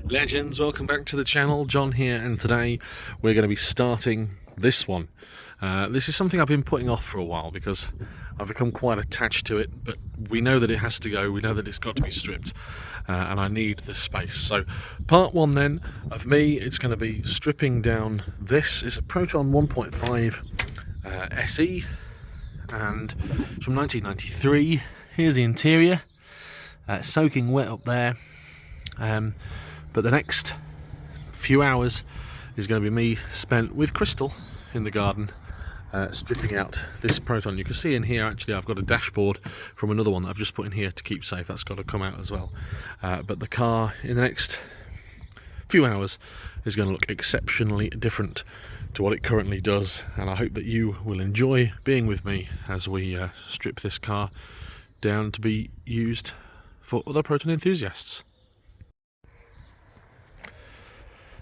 Legends, welcome back to the channel. John here, and today we're going to be starting this one. This is something I've been putting off for a while because I've become quite attached to it, but we know that it has to go, we know that it's got to be stripped, and I need the space. So part one then of me, it's going to be stripping down this. It's a Proton 1.5 SE, and it's from 1993. Here's the interior, soaking wet up there. But the next few hours is going to be me spent with Crystal in the garden, stripping out this Proton. You can see in here actually I've got a dashboard from another one that I've just put in here to keep safe. That's got to come out as well. But the car in the next few hours is going to look exceptionally different to what it currently does, and I hope that you will enjoy being with me as we strip this car down to be used for other Proton enthusiasts.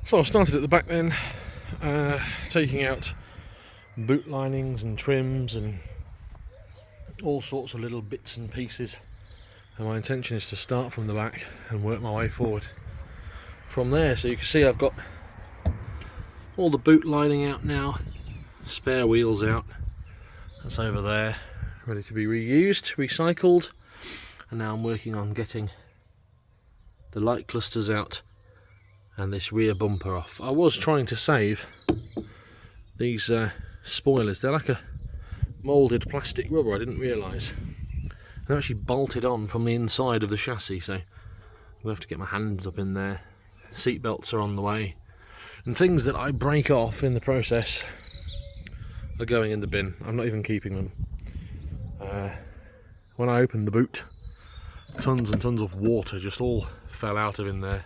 So I've started at the back then, taking out boot linings and trims and all sorts of little bits and pieces, and my intention is to start from the back and work my way forward from there. So you can see I've got all the boot lining out now, spare wheels out, that's over there, ready to be reused, recycled, and now I'm working on getting the light clusters out and this rear bumper off. I was trying to save these spoilers. They're like a moulded plastic rubber, I didn't realise. They're actually bolted on from the inside of the chassis, so I'll have to get my hands up in there. Seat belts are on the way, and things that I break off in the process are going in the bin. I'm not even keeping them. When I opened the boot, tons and tons of water just all fell out of in there.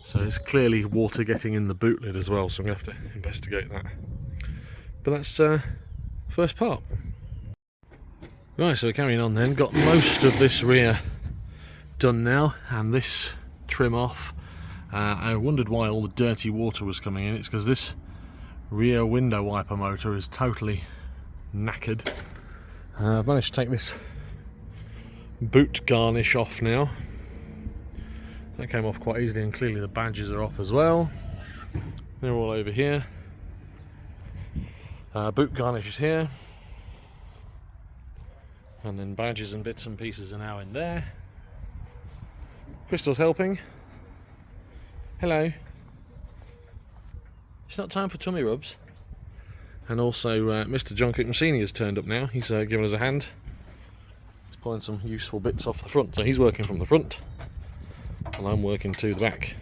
So it's clearly water getting in the boot lid as well, so I'm going to have to investigate that. But that's first part. Right, so we're carrying on then. Got most of this rear done now, and this trim off. I wondered why all the dirty water was coming in. It's because this rear window wiper motor is totally knackered. I've managed to take this boot garnish off now. That came off quite easily, and clearly the badges are off as well. They're all over here. Boot garnish is here, and then badges and bits and pieces are now in there. Crystal's helping. Hello. It's not time for tummy rubs. And also Mr. John Coupland Senior has turned up now. He's given us a hand. He's pulling some useful bits off the front, so he's working from the front and I'm working to the back.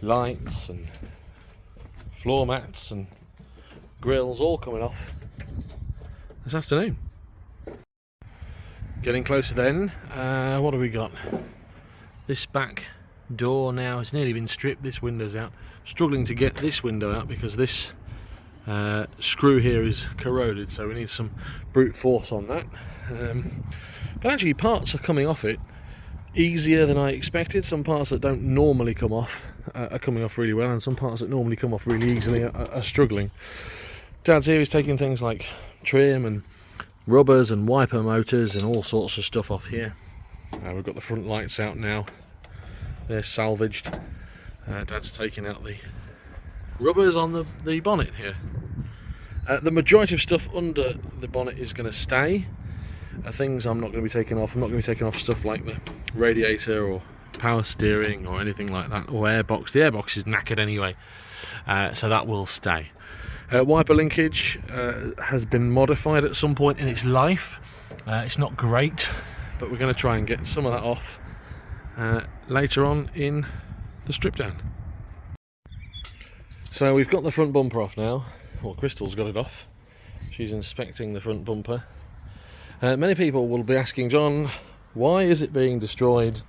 Lights and floor mats and grills all coming off this afternoon. Getting closer then. What have we got? This back door now has nearly been stripped. This window's out. Struggling to get this window out because this screw here is corroded, so we need some brute force on that. But actually parts are coming off it easier than I expected. Some parts that don't normally come off are coming off really well, and some parts that normally come off really easily are struggling. Dad's here, he's taking things like trim and rubbers and wiper motors and all sorts of stuff off here. We've got the front lights out now. They're salvaged. Dad's taking out the rubbers on the bonnet here. The majority of stuff under the bonnet is going to stay. Things I'm not going to be taking off. I'm not going to be taking off stuff like the radiator or power steering or anything like that, or airbox. The airbox is knackered anyway, so that will stay. Wiper linkage has been modified at some point in its life. It's not great, but we're going to try and get some of that off later on in the strip down. So we've got the front bumper off now. Well, Crystal's got it off. She's inspecting the front bumper. Many people will be asking, John, why is it being destroyed?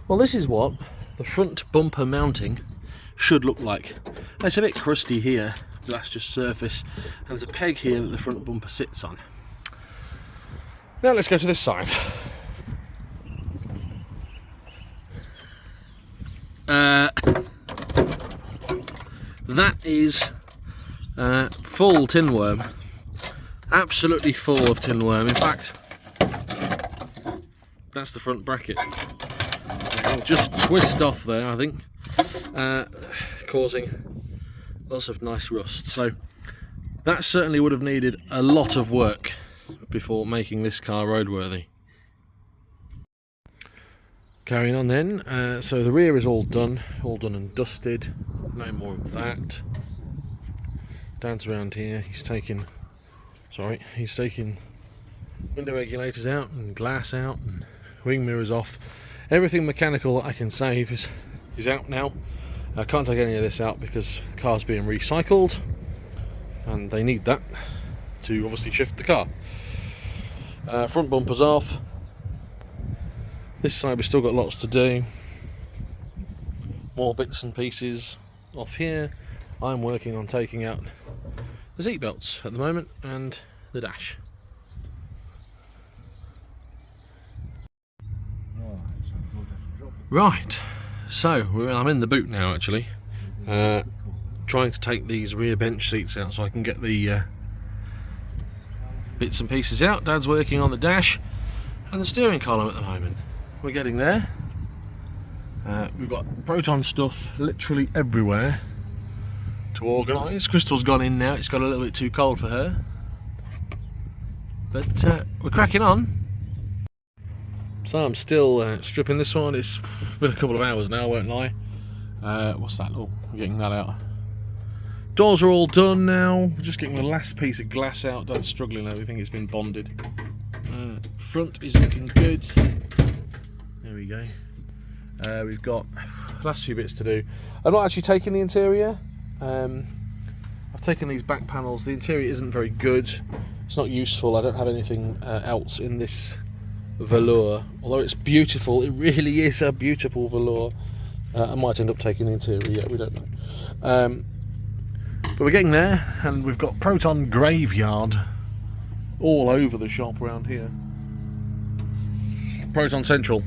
Well, this is what the front bumper mounting should look like. It's a bit crusty here, but that's just surface, and there's a peg here that the front bumper sits on. Now let's go to this side. That is full tin worm. Absolutely full of tin worm. In fact, that's the front bracket. just twist off there, I think, causing lots of nice rust. So that certainly would have needed a lot of work before making this car roadworthy. Carrying on then, so the rear is all done and dusted. No more of that. Dad's around here. He's taking window regulators out and glass out and wing mirrors off. Everything mechanical that I can save is out now. I can't take any of this out because the car's being recycled, and they need that to obviously shift the car. Front bumper's off. This side we've still got lots to do. More bits and pieces off here. I'm working on taking out the seat belts at the moment and the dash. Right, so I'm in the boot now actually, trying to take these rear bench seats out so I can get the bits and pieces out. Dad's working on the dash and the steering column at the moment. We're getting there. We've got Proton stuff literally everywhere to organise. Crystal's gone in now, it's got a little bit too cold for her. But we're cracking on. So I'm still stripping this one. It's been a couple of hours now, I won't lie. What's that? Oh, we're getting that out. Doors are all done now. We're just getting the last piece of glass out. Dad's struggling though, we think it's been bonded. Front is looking good. There we go. We've got the last few bits to do. I'm not actually taking the interior. I've taken these back panels. The interior isn't very good. It's not useful. I don't have anything else in this velour. Although it's beautiful, it really is a beautiful velour. I might end up taking the interior, yeah, we don't know. But we're getting there, and we've got Proton Graveyard all over the shop around here. Proton Central.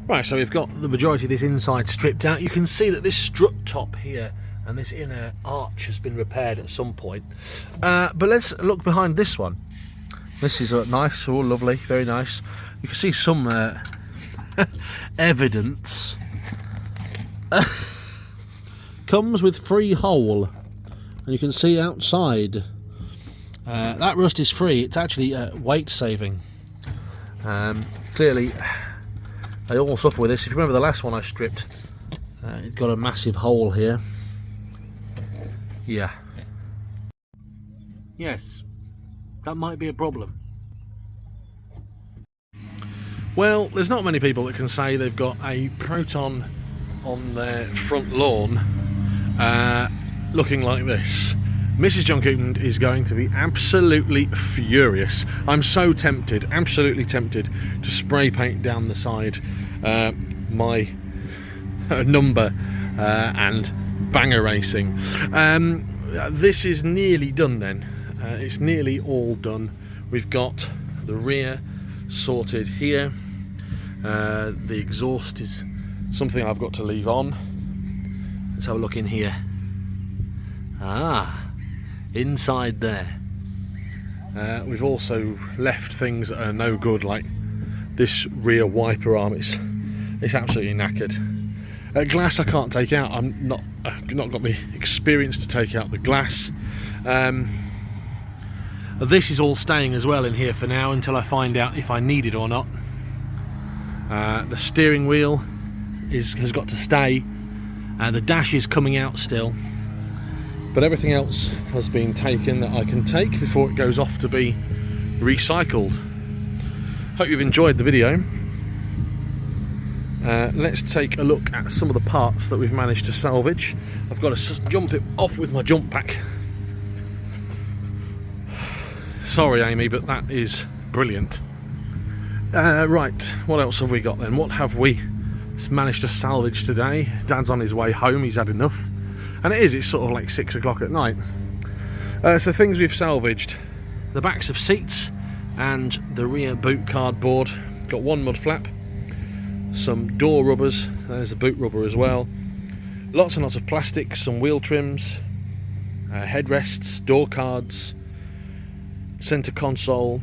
Right, so we've got the majority of this inside stripped out. You can see that this strut top here and this inner arch has been repaired at some point. But let's look behind this one. This is nice, oh lovely, very nice. You can see some evidence. Comes with free hole, and you can see outside. That rust is free. It's actually weight saving. Clearly, they all suffer with this. If you remember the last one I stripped, it got a massive hole here. Yeah. Yes. That might be a problem. Well, there's not many people that can say they've got a Proton on their front lawn looking like this. Mrs. John Coupland is going to be absolutely furious. I'm so tempted, absolutely tempted, to spray paint down the side my number and banger racing. This is nearly done then. It's nearly all done. We've got the rear sorted here. The exhaust is something I've got to leave on. Let's have a look in here. Inside there. We've also left things that are no good, like this rear wiper arm. It's absolutely knackered. Glass I can't take out. I've not got the experience to take out the glass. This is all staying as well in here for now until I find out if I need it or not. The steering wheel has got to stay. The dash is coming out still. But everything else has been taken that I can take before it goes off to be recycled. Hope you've enjoyed the video. Let's take a look at some of the parts that we've managed to salvage. I've got to jump it off with my jump pack. Sorry Amy, but that is brilliant. Right, what else have we got then? What have we managed to salvage today? Dad's on his way home, he's had enough. And it's sort of like 6 o'clock at night. So things we've salvaged: the backs of seats and the rear boot cardboard. Got one mud flap, some door rubbers, there's the boot rubber as well. Lots and lots of plastic, some wheel trims, headrests, door cards, centre console,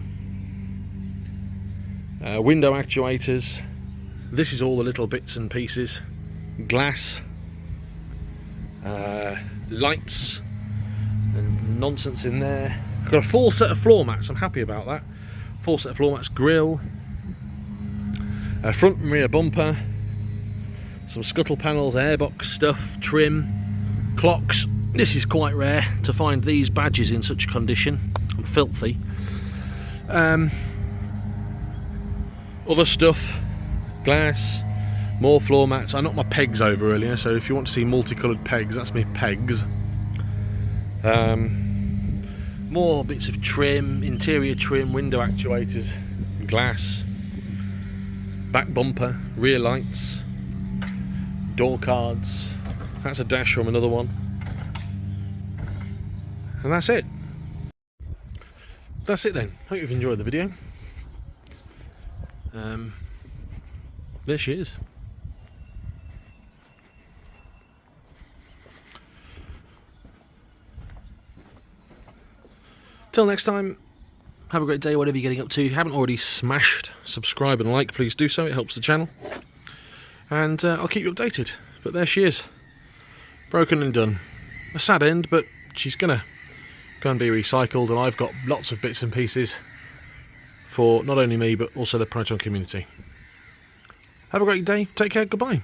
window actuators, This is all the little bits and pieces. Glass, lights, and nonsense in there. I've got a full set of floor mats, I'm happy about that. Full set of floor mats, grill, front and rear bumper, some scuttle panels, airbox stuff, trim, clocks. This is quite rare to find these badges in such condition and filthy. Other stuff, glass, more floor mats. I knocked my pegs over earlier, so if you want to see multicoloured pegs, that's me pegs. More bits of trim, interior trim, window actuators, glass, back bumper, rear lights, door cards. That's a dash from another one. And that's it. That's it then. Hope you've enjoyed the video. There she is. Till next time, have a great day, whatever you're getting up to. If you haven't already smashed subscribe and like, please do so, it helps the channel. And I'll keep you updated. But there she is. Broken and done. A sad end, but she's gonna go and be recycled, and I've got lots of bits and pieces for not only me, but also the Proton community. Have a great day, take care, goodbye.